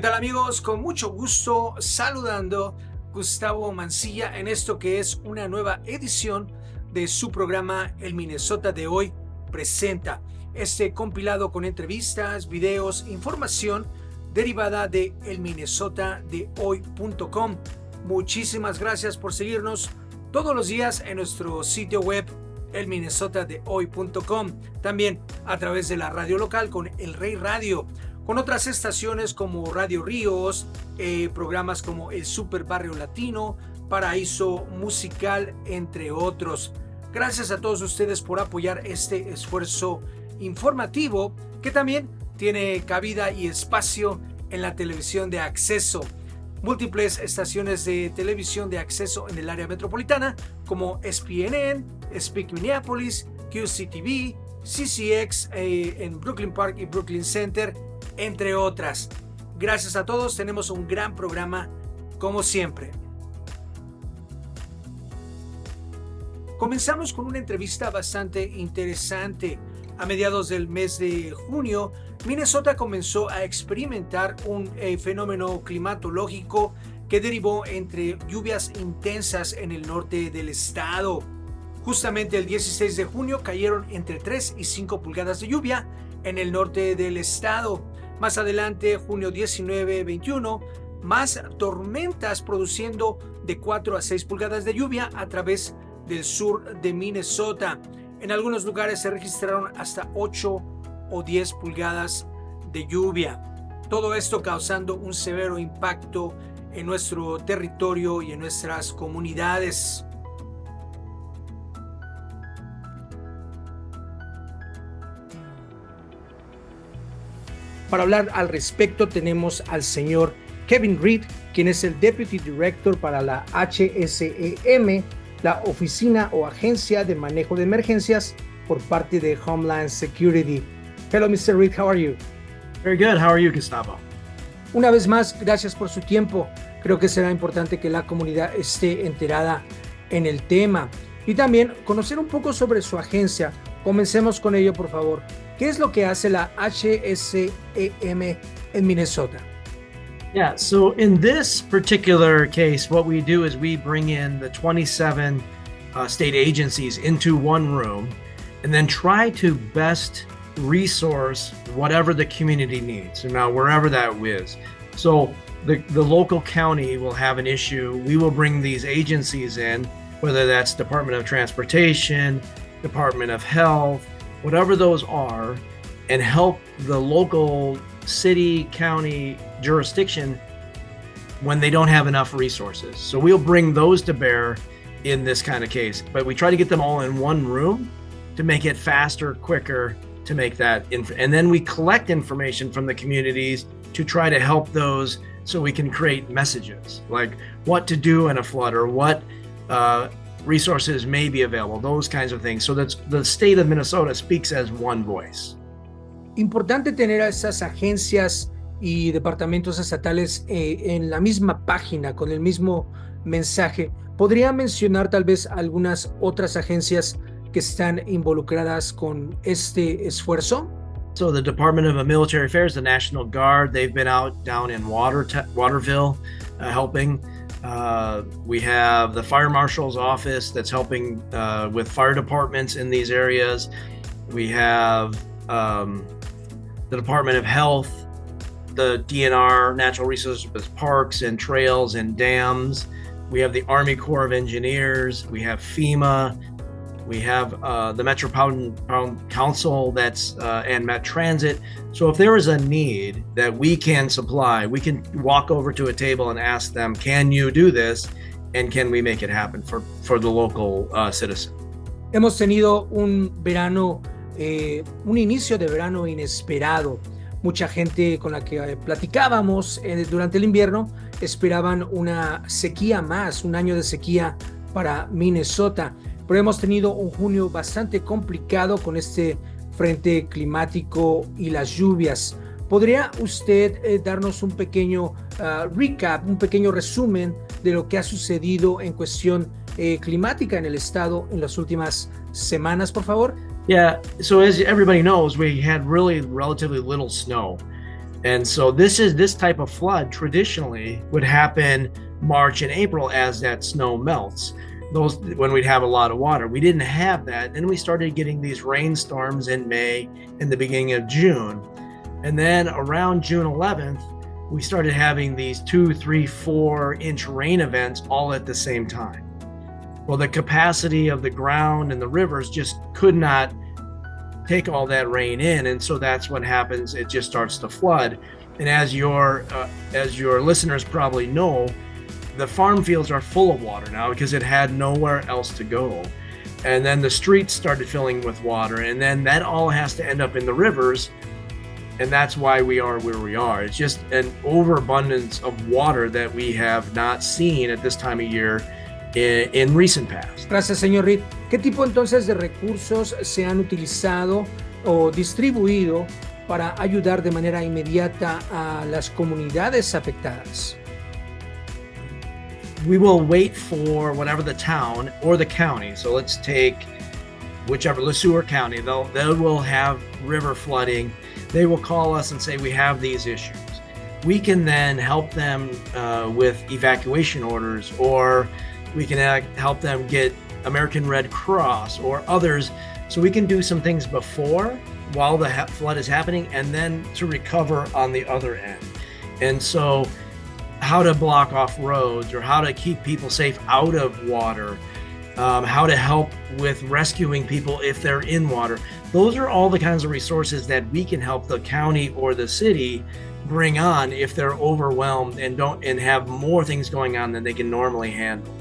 tal amigos? Con mucho gusto saludando Gustavo Mancilla en esto que es una nueva edición de su programa El Minnesota de hoy presenta. Este compilado con entrevistas, videos, información derivada de elminnesotadehoy.com. Muchísimas gracias por seguirnos todos los días en nuestro sitio web elminnesotadehoy.com. También a través de la radio local con El Rey Radio, con otras estaciones como Radio Ríos, programas como El Super Barrio Latino, Paraíso Musical, entre otros. Gracias a todos ustedes por apoyar este esfuerzo informativo que también tiene cabida y espacio en la televisión de acceso. Múltiples estaciones de televisión de acceso en el área metropolitana como ESPN, Speak Minneapolis, QCTV, CCX en Brooklyn Park y Brooklyn Center, entre otras. Gracias a todos, tenemos un gran programa como siempre. Comenzamos con una entrevista bastante interesante. A mediados del mes de junio, Minnesota comenzó a experimentar un fenómeno climatológico que derivó entre lluvias intensas en el norte del estado. Justamente el 16 de junio cayeron entre 3 y 5 pulgadas de lluvia en el norte del estado. Más adelante, junio 19-21, más tormentas produciendo de 4 a 6 pulgadas de lluvia a través del sur de Minnesota. En algunos lugares se registraron hasta 8 o 10 pulgadas de lluvia. Todo esto causando un severo impacto en nuestro territorio y en nuestras comunidades. Para hablar al respecto tenemos al señor Kevin Reed, quien es el Deputy Director para la HSEM, la Oficina o Agencia de Manejo de Emergencias por parte de Homeland Security. Hello, Mr. Reed, how are you? Very good. How are you, Gustavo? Una vez más, gracias por su tiempo. Creo que será importante que la comunidad esté enterada en el tema y también conocer un poco sobre su agencia. Comencemos con ello, por favor. ¿Qué es lo que hace la HSEM en Minnesota? Yeah, so in this particular case, what we do is we bring in the 27 state agencies into one room and then try to best resource whatever the community needs, now wherever that is. So the local county will have an issue. We will bring these agencies in, whether that's Department of Transportation, Department of Health, whatever those are, and help the local city, county jurisdiction when they don't have enough resources. So we'll bring those to bear in this kind of case, but we try to get them all in one room to make it faster, quicker, to make that, and then we collect information from the communities to try to help those so we can create messages like what to do in a flood or what resources may be available, those kinds of things, so that the state of Minnesota speaks as one voice. Importante tener a esas agencias y departamentos estatales en la misma página, con el mismo mensaje. ¿Podría mencionar tal vez algunas otras agencias que están involucradas con este esfuerzo? So the Department of Military Affairs, the National Guard, they've been out down in Waterville helping. We have the Fire Marshal's office that's helping with fire departments in these areas. We have the Department of Health, the DNR, Natural Resources, Parks and Trails and Dams. We have the Army Corps of Engineers. We have FEMA. We have the Metropolitan Council that's and Met Transit. So if there is a need that we can supply, we can walk over to a table and ask them, can you do this? And can we make it happen for the local citizen? Hemos tenido un verano, un inicio de verano inesperado. Mucha gente con la que platicábamos durante el invierno esperaban una sequía más, un año de sequía para Minnesota. Pero hemos tenido un junio bastante complicado con este frente climático y las lluvias. ¿Podría usted darnos un pequeño recap, un pequeño resumen de lo que ha sucedido en cuestión climática en el estado en las últimas semanas, por favor? Yeah, so as everybody knows, we had really relatively little snow. And so this type of flood traditionally would happen March and April as that snow melts. Those when we'd have a lot of water. We didn't have that. Then we started getting these rainstorms in May and the beginning of June. And then around June 11th, we started having these 2, 3, 4-inch rain events all at the same time. Well, the capacity of the ground and the rivers just could not take all that rain in, and so that's what happens. It just starts to flood. And as your listeners probably know, the farm fields are full of water now because it had nowhere else to go. And then the streets started filling with water, and then that all has to end up in the rivers, and that's why we are where we are. It's just an overabundance of water that we have not seen at this time of year in recent past. Gracias, señor Reed. ¿Qué tipo entonces de recursos se han utilizado o distribuido para ayudar de manera inmediata a las comunidades afectadas? We will wait for whatever the town or the county. So let's take whichever, LeSueur County, they will have river flooding. They will call us and say, we have these issues. We can then help them with evacuation orders, or we can help them get American Red Cross or others. So we can do some things before while the flood is happening, and then to recover on the other end. And so how to block off roads, or how to keep people safe out of water, how to help with rescuing people if they're in water. Those are all the kinds of resources that we can help the county or the city bring on if they're overwhelmed and have more things going on than they can normally handle.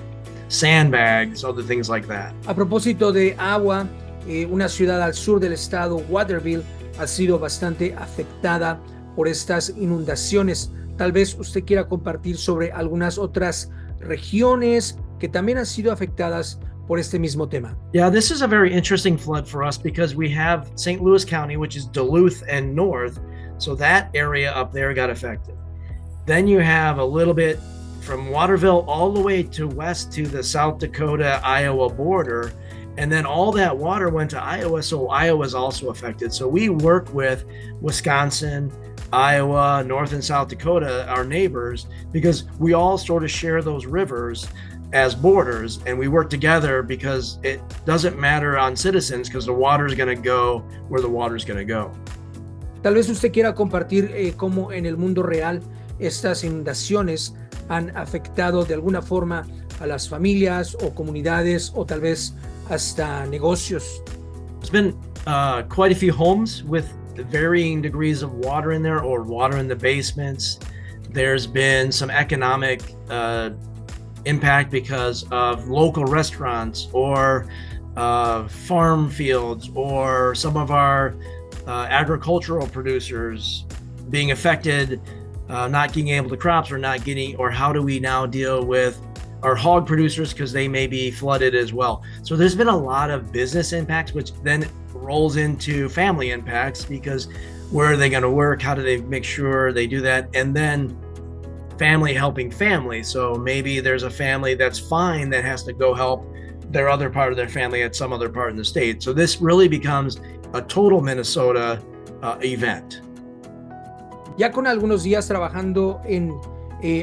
Sandbags, other things like that. A propósito de agua, una ciudad al sur del estado, Waterville, ha sido bastante afectada por estas inundaciones. Tal vez usted quiera compartir sobre algunas otras regiones que también han sido afectadas por este mismo tema. Yeah, this is a very interesting flood for us because we have St. Louis County, which is Duluth and north. So that area up there got affected. Then you have a little bit from Waterville all the way to west to the South Dakota-Iowa border. And then all that water went to Iowa, so Iowa is also affected. So we work with Wisconsin, Iowa, North and South Dakota, our neighbors, because we all sort of share those rivers as borders, and we work together because it doesn't matter on citizens because the water is going to go where the water is going to go. Tal vez usted quiera compartir cómo en el mundo real estas inundaciones han afectado de alguna forma a las familias o comunidades o tal vez hasta negocios. There's been quite a few homes with varying degrees of water in there or water in the basements. There's been some economic impact because of local restaurants or farm fields, or some of our agricultural producers being affected, not getting able to crops or not getting, or how do we now deal with our hog producers because they may be flooded as well. So there's been a lot of business impacts, which then rolls into family impacts because where are they going to work? How do they make sure they do that? And then family helping family. So maybe there's a family that's fine that has to go help their other part of their family at some other part in the state. So this really becomes a total Minnesota event. Ya con algunos días trabajando en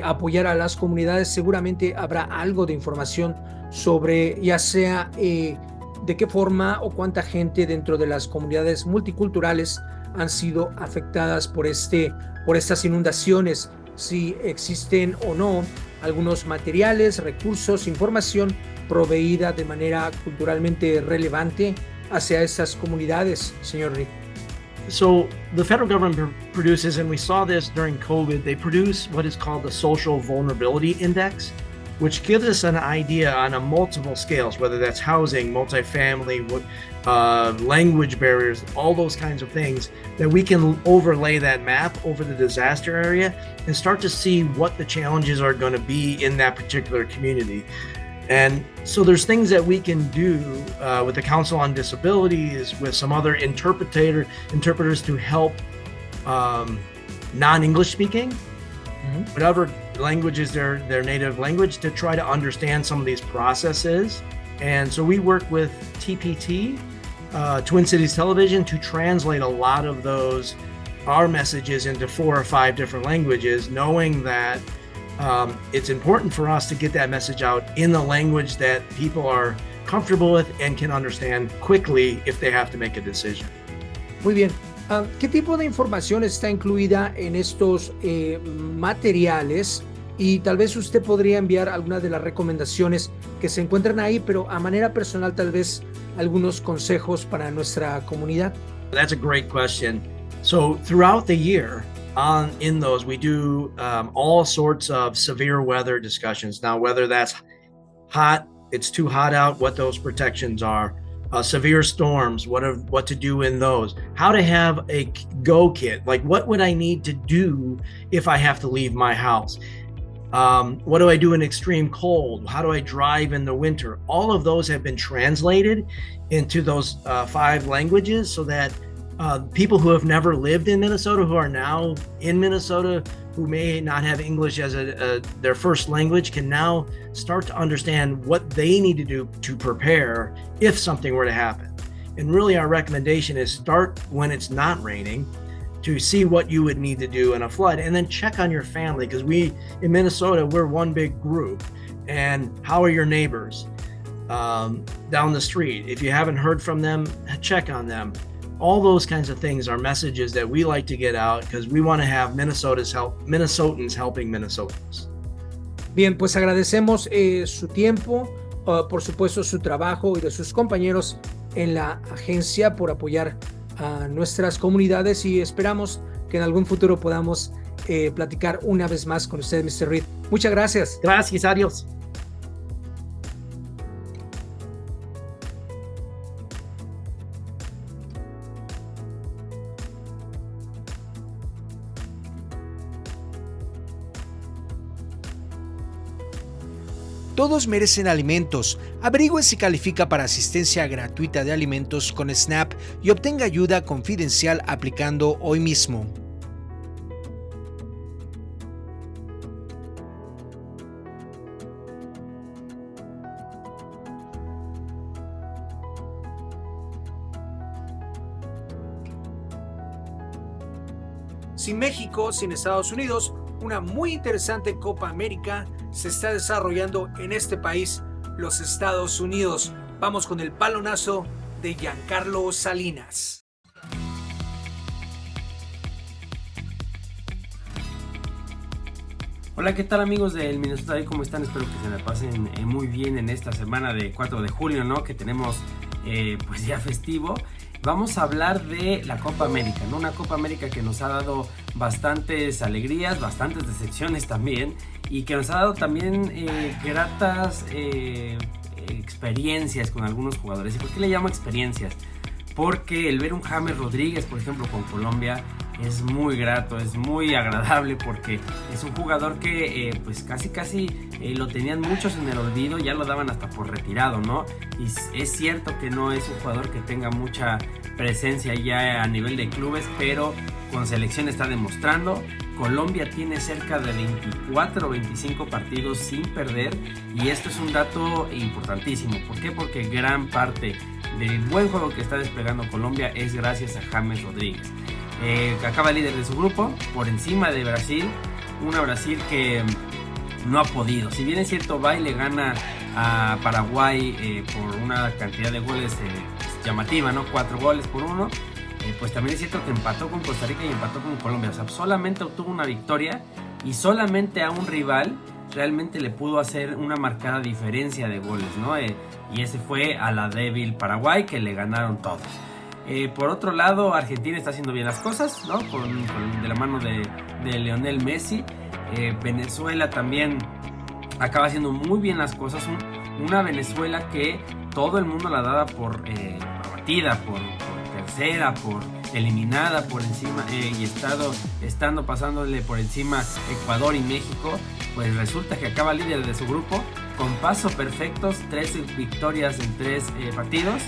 apoyar a las comunidades, seguramente habrá algo de información sobre ya sea de qué forma o cuánta gente dentro de las comunidades multiculturales han sido afectadas por estas inundaciones, si existen o no algunos materiales, recursos, información proveída de manera culturalmente relevante hacia estas comunidades, señor Reed. So the federal government produces, and we saw this during COVID, they produce what is called the Social Vulnerability Index, which gives us an idea on a multiple scales, whether that's housing, multifamily, language barriers, all those kinds of things, that we can overlay that map over the disaster area and start to see what the challenges are going to be in that particular community. And so there's things that we can do with the Council on Disabilities, with some other interpreters to help non-English speaking, whatever language is their native language, to try to understand some of these processes. And so we work with TPT, Twin Cities Television, to translate a lot of those our messages into 4 or 5 different languages, knowing that it's important for us to get that message out in the language that people are comfortable with and can understand quickly if they have to make a decision. Muy bien. ¿Qué tipo de información está incluida en estos materiales? Y tal vez usted podría enviar algunas de las recomendaciones que se encuentran ahí, pero a manera personal tal vez algunos consejos para nuestra comunidad. That's a great question. So throughout the year, in those, we do all sorts of severe weather discussions. Now, whether that's hot, it's too hot out, what those protections are, severe storms, what to do in those, how to have a go kit, like what would I need to do if I have to leave my house? What do I do in extreme cold? How do I drive in the winter? All of those have been translated into those 5 languages so that people who have never lived in Minnesota, who are now in Minnesota, who may not have English as their first language, can now start to understand what they need to do to prepare if something were to happen. And really our recommendation is start when it's not raining to see what you would need to do in a flood, and then check on your family, because in Minnesota, we're one big group. And how are your neighbors down the street? If you haven't heard from them, check on them. All those kinds of things are messages that we like to get out because we want to have Minnesotans helping Minnesotans. Bien, pues agradecemos su tiempo, por supuesto su trabajo y de sus compañeros en la agencia por apoyar a nuestras comunidades, y esperamos que en algún futuro podamos platicar una vez más con usted, Mr. Reed. Muchas gracias. Gracias, adiós. Todos merecen alimentos. Averigüe si califica para asistencia gratuita de alimentos con SNAP y obtenga ayuda confidencial aplicando hoy mismo. Sin México, sin Estados Unidos, una muy interesante Copa América se está desarrollando en este país, los Estados Unidos. Vamos con el balonazo de Giancarlo Salinas. Hola, ¿qué tal amigos del Minnesota? ¿Cómo están? Espero que se la pasen muy bien en esta semana de 4 de julio, ¿no? Que tenemos pues ya festivo. Vamos a hablar de la Copa América, ¿no? Una Copa América que nos ha dado bastantes alegrías, bastantes decepciones también, y que nos ha dado también gratas experiencias con algunos jugadores. ¿Y por qué le llamo experiencias? Porque el ver un James Rodríguez, por ejemplo, con Colombia, es muy grato, es muy agradable, porque es un jugador que pues casi lo tenían muchos en el olvido, ya lo daban hasta por retirado, ¿no? Y es cierto que no es un jugador que tenga mucha presencia ya a nivel de clubes, pero con selección está demostrando. Colombia tiene cerca de 24 o 25 partidos sin perder, y esto es un dato importantísimo. ¿Por qué? Porque gran parte del buen juego que está desplegando Colombia es gracias a James Rodríguez. Acaba líder de su grupo, por encima de Brasil, una Brasil que no ha podido. Si bien es cierto, va y le gana a Paraguay por una cantidad de goles llamativa, ¿no? 4-1, pues también es cierto que empató con Costa Rica y empató con Colombia. O sea, solamente obtuvo una victoria, y solamente a un rival realmente le pudo hacer una marcada diferencia de goles, ¿no? Y ese fue a la débil Paraguay, que le ganaron todos. Por otro lado, Argentina está haciendo bien las cosas, ¿no? De la mano de Lionel Messi. Venezuela también acaba haciendo muy bien las cosas. Una Venezuela que todo el mundo la daba por batida, por tercera, por eliminada por encima, y estando pasándole por encima Ecuador y México. Pues resulta que acaba líder de su grupo con paso perfectos, 3 victorias en 3 partidos,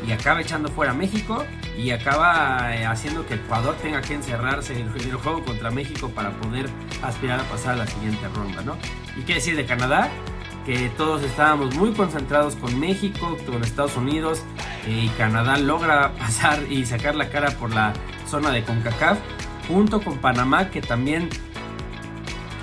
y acaba echando fuera a México, y acaba haciendo que Ecuador tenga que encerrarse en el juego contra México para poder aspirar a pasar a la siguiente ronda, ¿no? Y qué decir de Canadá, que todos estábamos muy concentrados con México, con Estados Unidos, y Canadá logra pasar y sacar la cara por la zona de CONCACAF, junto con Panamá, que también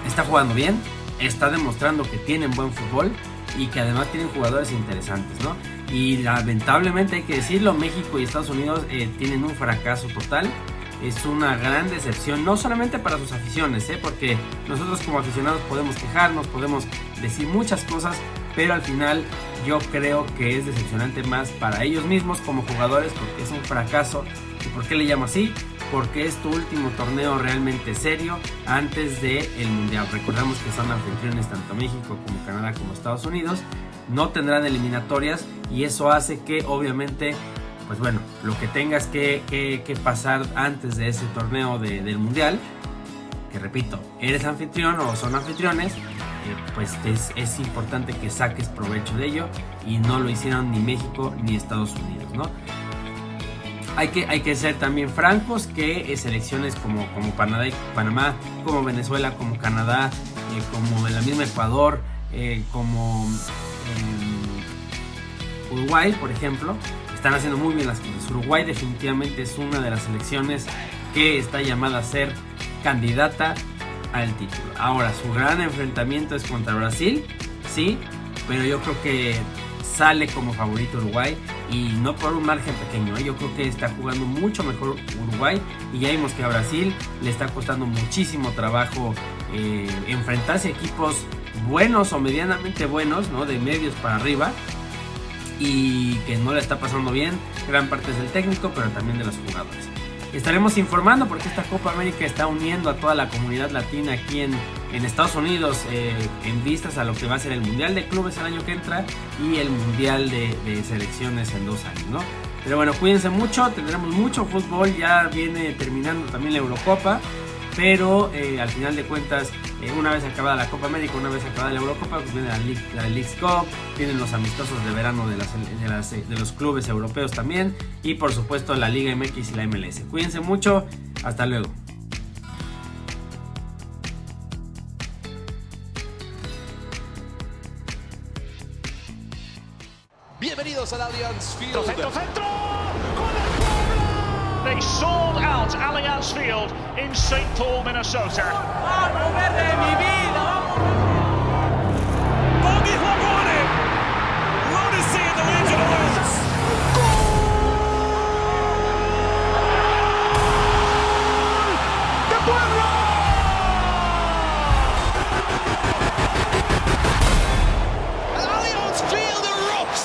está jugando bien, está demostrando que tienen buen fútbol y que además tienen jugadores interesantes, ¿no? Y lamentablemente hay que decirlo, México y Estados Unidos tienen un fracaso total. Es una gran decepción, no solamente para sus aficiones, porque nosotros como aficionados podemos quejarnos, podemos decir muchas cosas, pero al final yo creo que es decepcionante más para ellos mismos como jugadores, porque es un fracaso. ¿Y por qué le llamo así? Porque es tu último torneo realmente serio antes del Mundial. Recordamos que son anfitriones tanto México como Canadá como Estados Unidos, no tendrán eliminatorias y eso hace que obviamente, pues bueno, lo que tengas que pasar antes de ese torneo del Mundial, que repito, eres anfitrión o son anfitriones, pues es importante que saques provecho de ello, y no lo hicieron ni México ni Estados Unidos, ¿no? Hay que ser también francos que selecciones como Panamá, como Venezuela, como Canadá, como la misma Ecuador, como Uruguay, por ejemplo, están haciendo muy bien las cosas. Uruguay definitivamente es una de las selecciones que está llamada a ser candidata al título. Ahora, su gran enfrentamiento es contra Brasil, sí, pero yo creo que sale como favorito Uruguay, y no por un margen pequeño, yo creo que está jugando mucho mejor Uruguay, y ya vimos que a Brasil le está costando muchísimo trabajo enfrentarse a equipos buenos o medianamente buenos, ¿no? De medios para arriba, y que no le está pasando bien. Gran parte es del técnico, pero también de los jugadores. Estaremos informando porque esta Copa América está uniendo a toda la comunidad latina aquí en Estados Unidos, en vistas a lo que va a ser el Mundial de Clubes el año que entra y el Mundial de Selecciones en 2 años, ¿no? Pero bueno, cuídense mucho, tendremos mucho fútbol, ya viene terminando también la Eurocopa, pero al final de cuentas, una vez acabada la Copa América, una vez acabada la Eurocopa, pues viene la Leagues Cup, vienen los amistosos de verano de los clubes europeos también, y por supuesto la Liga MX y la MLS. Cuídense mucho, hasta luego. Bienvenidos al Allianz Field. Centro, centro. ¡Gol del Puebla! They sold out Allianz Field in St. Paul, Minnesota. ¡Vamos, verde, mi vida! ¡Vamos! Bogey Juagone. Lunacy in the Legion of Wales. ¡Gol de Puebla! Allianz Field erupts.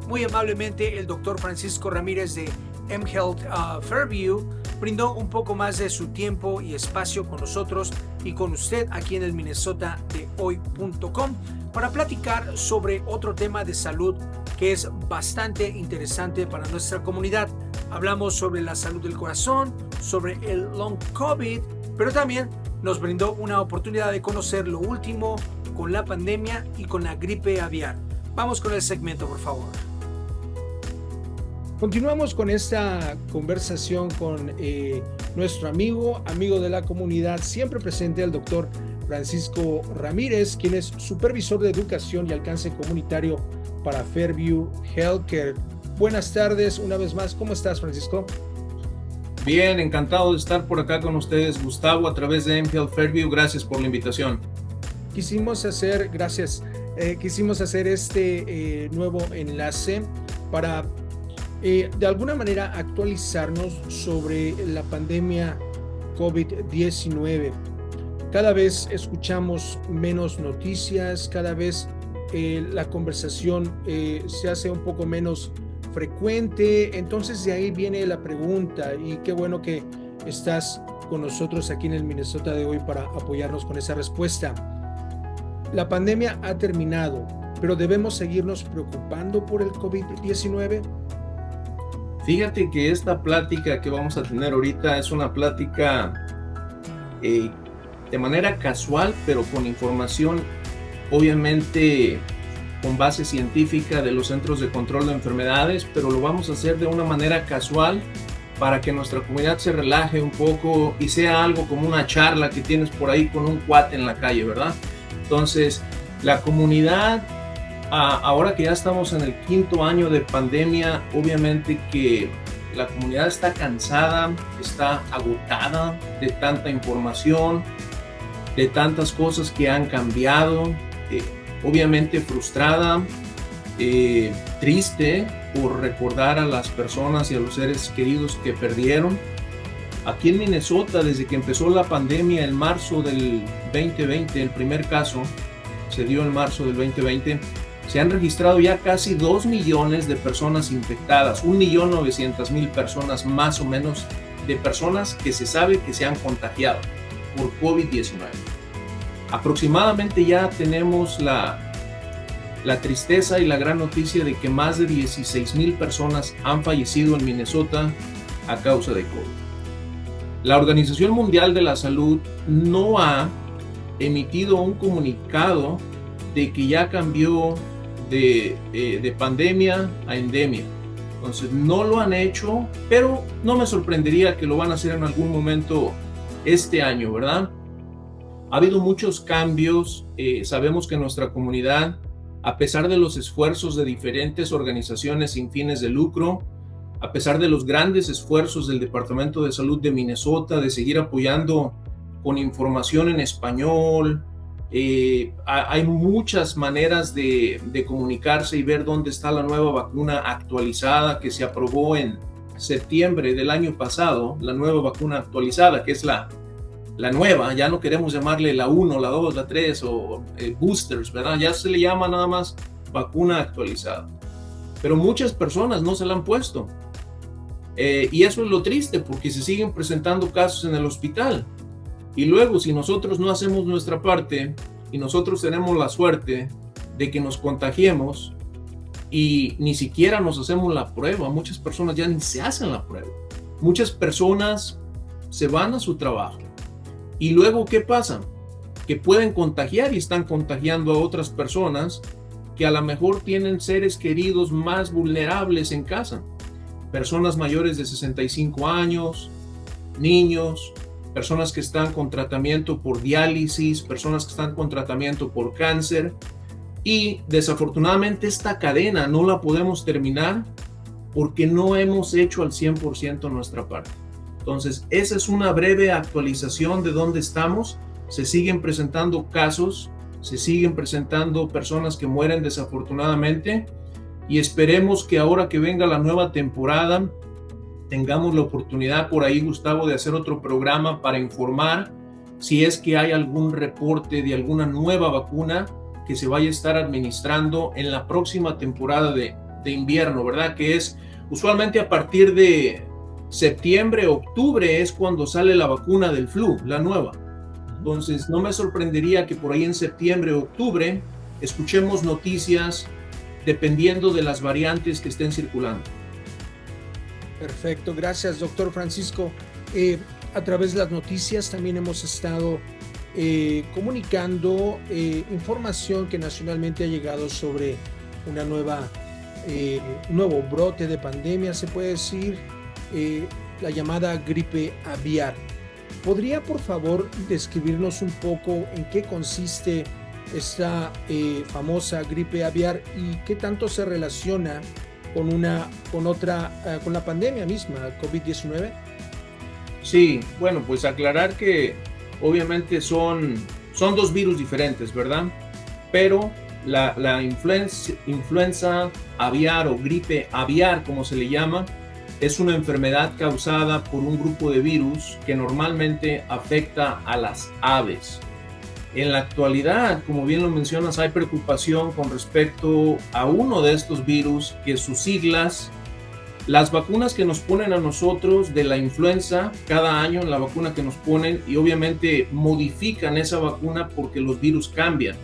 Muy amablemente, el doctor Francisco Ramírez de mHealth Fairview brindó un poco más de su tiempo y espacio con nosotros y con usted aquí en el minnesotadehoy.com para platicar sobre otro tema de salud que es bastante interesante para nuestra comunidad. Hablamos sobre la salud del corazón, sobre el long COVID, pero también nos brindó una oportunidad de conocer lo último con la pandemia y con la gripe aviar. Vamos con el segmento, por favor. Continuamos con esta conversación con nuestro amigo de la comunidad, siempre presente, el doctor Francisco Ramírez, quien es supervisor de educación y alcance comunitario para Fairview Healthcare. Buenas tardes una vez más. ¿Cómo estás, Francisco? Bien, encantado de estar por acá con ustedes, Gustavo, a través de mHealth Fairview. Gracias por la invitación. Quisimos hacer este nuevo enlace para de alguna manera actualizarnos sobre la pandemia COVID-19. Cada vez escuchamos menos noticias, cada vez la conversación se hace un poco menos frecuente. Entonces de ahí viene la pregunta, y qué bueno que estás con nosotros aquí en el Minnesota de hoy para apoyarnos con esa respuesta. La pandemia ha terminado, pero ¿debemos seguirnos preocupando por el COVID-19? Fíjate que esta plática que vamos a tener ahorita es una plática de manera casual, pero con información obviamente con base científica de los Centros de Control de Enfermedades, pero lo vamos a hacer de una manera casual para que nuestra comunidad se relaje un poco y sea algo como una charla que tienes por ahí con un cuate en la calle, ¿verdad? Entonces, la comunidad, ahora que ya estamos en el 5º año de pandemia, obviamente que la comunidad está cansada, está agotada de tanta información, de tantas cosas que han cambiado, obviamente frustrada, triste por recordar a las personas y a los seres queridos que perdieron. Aquí en Minnesota, desde que empezó la pandemia en marzo del 2020, el primer caso se dio en marzo del 2020, se han registrado ya casi 2 millones de personas infectadas, 1.900.000 personas más o menos de personas que se sabe que se han contagiado por COVID-19. Aproximadamente ya tenemos la tristeza y la gran noticia de que más de 16,000 personas han fallecido en Minnesota a causa de COVID. La Organización Mundial de la Salud no ha emitido un comunicado de que ya cambió de pandemia a endemia. Entonces no lo han hecho, pero no me sorprendería que lo van a hacer en algún momento este año, ¿verdad? Ha habido muchos cambios. Sabemos que nuestra comunidad, a pesar de los esfuerzos de diferentes organizaciones sin fines de lucro, a pesar de los grandes esfuerzos del Departamento de Salud de Minnesota de seguir apoyando con información en español, hay muchas maneras de comunicarse y ver dónde está la nueva vacuna actualizada que se aprobó en septiembre del año pasado, la nueva vacuna actualizada, que es la nueva. Ya no queremos llamarle la 1, la 2, la 3 o boosters, ¿verdad? Ya se le llama nada más vacuna actualizada. Pero muchas personas no se la han puesto. Y eso es lo triste, porque se siguen presentando casos en el hospital. Y luego, si nosotros no hacemos nuestra parte y nosotros tenemos la suerte de que nos contagiemos y ni siquiera nos hacemos la prueba, muchas personas ya ni se hacen la prueba. Muchas personas se van a su trabajo. Y luego, ¿qué pasa? Que pueden contagiar y están contagiando a otras personas que a lo mejor tienen seres queridos más vulnerables en casa. Personas mayores de 65 años, niños, personas que están con tratamiento por diálisis, personas que están con tratamiento por cáncer. Y desafortunadamente esta cadena no la podemos terminar porque no hemos hecho al 100% nuestra parte. Entonces, esa es una breve actualización de dónde estamos. Se siguen presentando casos, se siguen presentando personas que mueren desafortunadamente, y esperemos que ahora que venga la nueva temporada tengamos la oportunidad por ahí, Gustavo, de hacer otro programa para informar si es que hay algún reporte de alguna nueva vacuna que se vaya a estar administrando en la próxima temporada de invierno, ¿verdad? Que es usualmente a partir de septiembre, octubre es cuando sale la vacuna del flu, la nueva. Entonces no me sorprendería que por ahí en septiembre, octubre escuchemos noticias dependiendo de las variantes que estén circulando. Perfecto, gracias, doctor Francisco. A través de las noticias también hemos estado comunicando información que nacionalmente ha llegado sobre una nuevo brote de pandemia, se puede decir, la llamada gripe aviar. ¿Podría, por favor, describirnos un poco en qué consiste esta famosa gripe aviar y qué tanto se relaciona con la pandemia misma, COVID-19? Sí, bueno, pues aclarar que obviamente son 2 virus diferentes, ¿verdad? Pero la influenza aviar o gripe aviar, como se le llama, es una enfermedad causada por un grupo de virus que normalmente afecta a las aves. En la actualidad, como bien lo mencionas, hay preocupación con respecto a uno de estos virus, que sus siglas, las vacunas que nos ponen a nosotros de la influenza, cada año la vacuna que nos ponen, y obviamente modifican esa vacuna porque los virus cambian.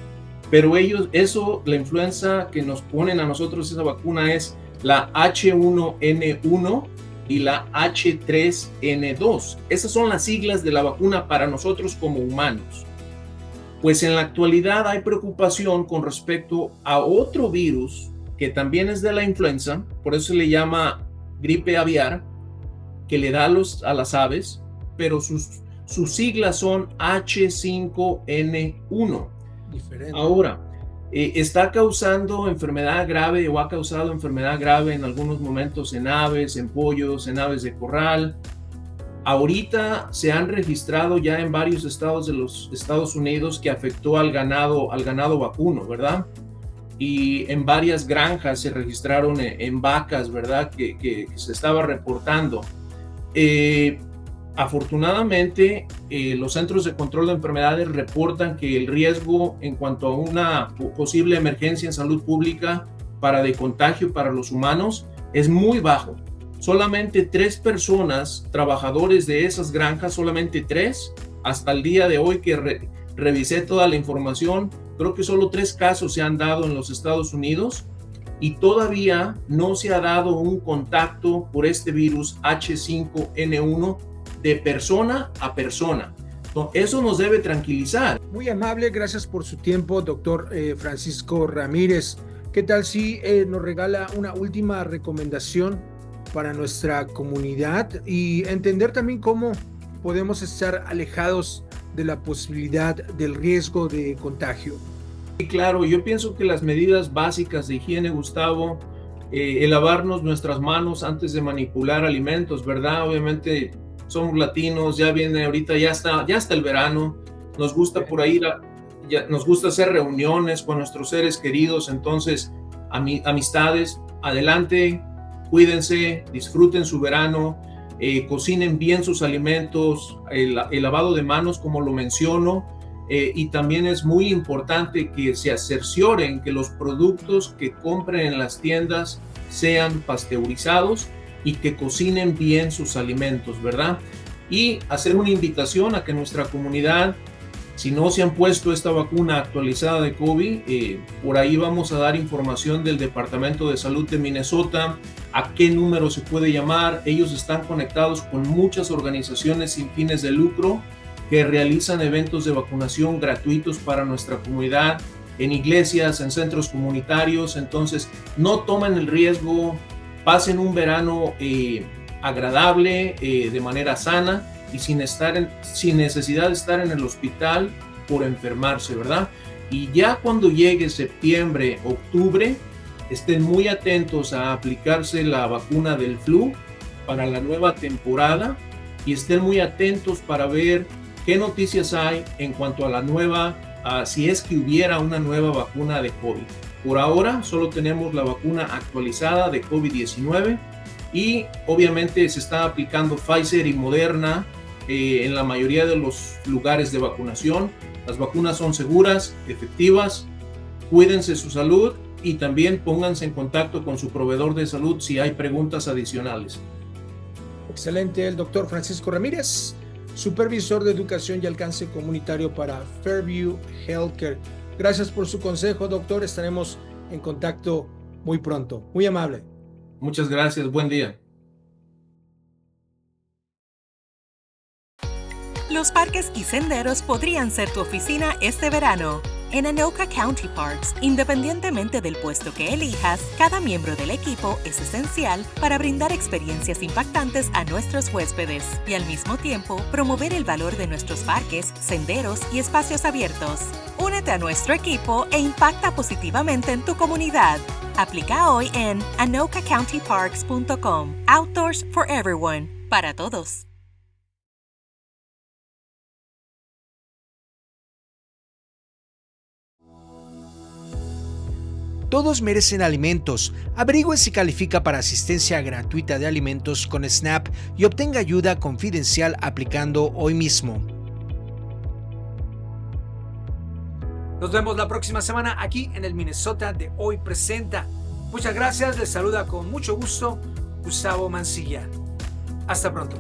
Pero la influenza que nos ponen a nosotros, esa vacuna es la H1N1 y la H3N2. Esas son las siglas de la vacuna para nosotros como humanos. Pues en la actualidad hay preocupación con respecto a otro virus que también es de la influenza, por eso se le llama gripe aviar, que le da a las aves, pero sus siglas son H5N1. Diferente. Ahora, está causando enfermedad grave o ha causado enfermedad grave en algunos momentos en aves, en pollos, en aves de corral. Ahorita se han registrado ya en varios estados de los Estados Unidos que afectó al ganado vacuno, ¿verdad? Y en varias granjas se registraron en vacas, ¿verdad? Que se estaba reportando. Afortunadamente, los Centros de Control de Enfermedades reportan que el riesgo en cuanto a una posible emergencia en salud pública de contagio para los humanos es muy bajo. Solamente 3 personas, trabajadores de esas granjas, solamente 3, hasta el día de hoy que revisé toda la información, creo que solo 3 casos se han dado en los Estados Unidos y todavía no se ha dado un contacto por este virus H5N1 de persona a persona. Eso nos debe tranquilizar. Muy amable, gracias por su tiempo, doctor Francisco Ramírez. ¿Qué tal si nos regala una última recomendación para nuestra comunidad y entender también cómo podemos estar alejados de la posibilidad del riesgo de contagio? Y claro, yo pienso que las medidas básicas de higiene, Gustavo, el lavarnos nuestras manos antes de manipular alimentos, ¿verdad? Obviamente somos latinos, ya viene ahorita, ya está el verano, nos gusta por ahí, nos gusta hacer reuniones con nuestros seres queridos, entonces amistades, adelante, cuídense, disfruten su verano, cocinen bien sus alimentos, el lavado de manos como lo menciono, y también es muy importante que se cercioren que los productos que compren en las tiendas sean pasteurizados y que cocinen bien sus alimentos, ¿verdad? Y hacer una invitación a que nuestra comunidad, si no se han puesto esta vacuna actualizada de COVID, por ahí vamos a dar información del Departamento de Salud de Minnesota, a qué número se puede llamar. Ellos están conectados con muchas organizaciones sin fines de lucro que realizan eventos de vacunación gratuitos para nuestra comunidad, en iglesias, en centros comunitarios. Entonces, no tomen el riesgo, pasen un verano agradable, de manera sana y sin necesidad de estar en el hospital por enfermarse, ¿verdad? Y ya cuando llegue septiembre, octubre, estén muy atentos a aplicarse la vacuna del flu para la nueva temporada y estén muy atentos para ver qué noticias hay en cuanto a la nueva, si es que hubiera una nueva vacuna de COVID. Por ahora solo tenemos la vacuna actualizada de COVID-19 y obviamente se está aplicando Pfizer y Moderna en la mayoría de los lugares de vacunación. Las vacunas son seguras, efectivas, cuídense su salud y también pónganse en contacto con su proveedor de salud si hay preguntas adicionales. Excelente, el doctor Francisco Ramírez, supervisor de educación y alcance comunitario para Fairview Healthcare. Gracias por su consejo, doctor. Estaremos en contacto muy pronto. Muy amable. Muchas gracias. Buen día. Los parques y senderos podrían ser tu oficina este verano. En Anoka County Parks, independientemente del puesto que elijas, cada miembro del equipo es esencial para brindar experiencias impactantes a nuestros huéspedes y al mismo tiempo promover el valor de nuestros parques, senderos y espacios abiertos. Únete a nuestro equipo e impacta positivamente en tu comunidad. Aplica hoy en anokacountyparks.com. Outdoors for everyone. Para todos. Todos merecen alimentos. Averigüe si califica para asistencia gratuita de alimentos con SNAP y obtenga ayuda confidencial aplicando hoy mismo. Nos vemos la próxima semana aquí en el Minnesota de Hoy Presenta. Muchas gracias, les saluda con mucho gusto Gustavo Mancilla. Hasta pronto.